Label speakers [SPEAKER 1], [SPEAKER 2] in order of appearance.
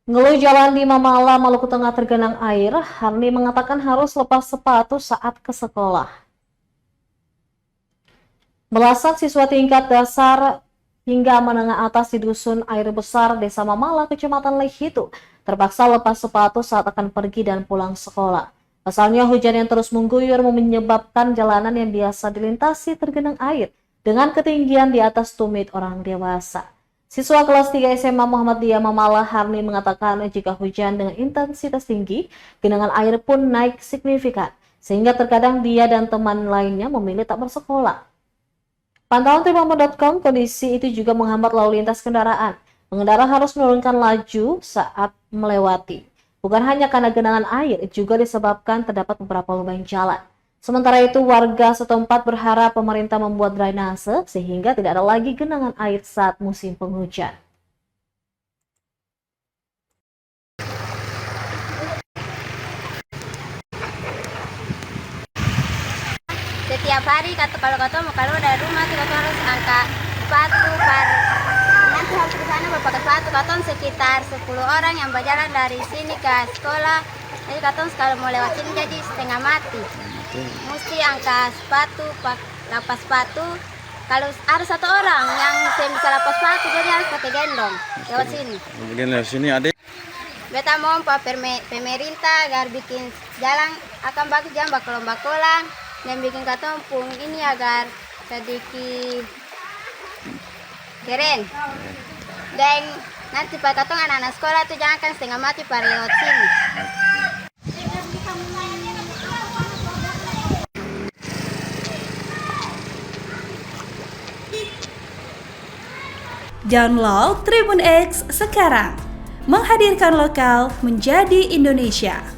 [SPEAKER 1] Ngeluh jalan di Mamala, Maluku Tengah tergenang air, Harni mengatakan harus lepas sepatu saat ke sekolah. Belasan siswa tingkat dasar hingga menengah atas di Dusun Air Besar, Desa Mamala, Kecamatan Lehitu, terpaksa lepas sepatu saat akan pergi dan pulang sekolah. Pasalnya hujan yang terus mengguyur menyebabkan jalanan yang biasa dilintasi tergenang air dengan ketinggian di atas tumit orang dewasa. Siswa kelas 3 SMA Muhammadiyah Mamala, Harni, mengatakan jika hujan dengan intensitas tinggi, genangan air pun naik signifikan, sehingga terkadang dia dan teman lainnya memilih tak bersekolah. Pantauan Tribunnews.com, kondisi itu juga menghambat lalu lintas kendaraan. Pengendara harus menurunkan laju saat melewati. Bukan hanya karena genangan air, juga disebabkan terdapat beberapa lubang jalan. Sementara itu, warga setempat berharap pemerintah membuat drainase sehingga tidak ada lagi genangan air saat musim penghujan.
[SPEAKER 2] Setiap hari kalau kata mau keluar dari rumah tuh kata harus angkat sepatu nanti harus ke sana berpakai sepatu. Kata sekitar 10 orang yang berjalan dari sini ke sekolah. Jadi kata kalau mau lewat sini jadi setengah mati. Mesti angkat sepatu, lepas sepatu. Kalau ada satu orang yang bisa lepas sepatu, jadi harus pakai gendong lewat sini.
[SPEAKER 3] Kemudian lewat sini ada.
[SPEAKER 2] Beta mau pemerintah agar bikin jalan akan bagus, jangan bakolan dan bikin katompung ini agar sedikit keren. Dan nanti pak katong anak-anak sekolah tuh jangan kan setengah mati pada lewat sini.
[SPEAKER 4] Download Tribun X sekarang, menghadirkan lokal menjadi Indonesia.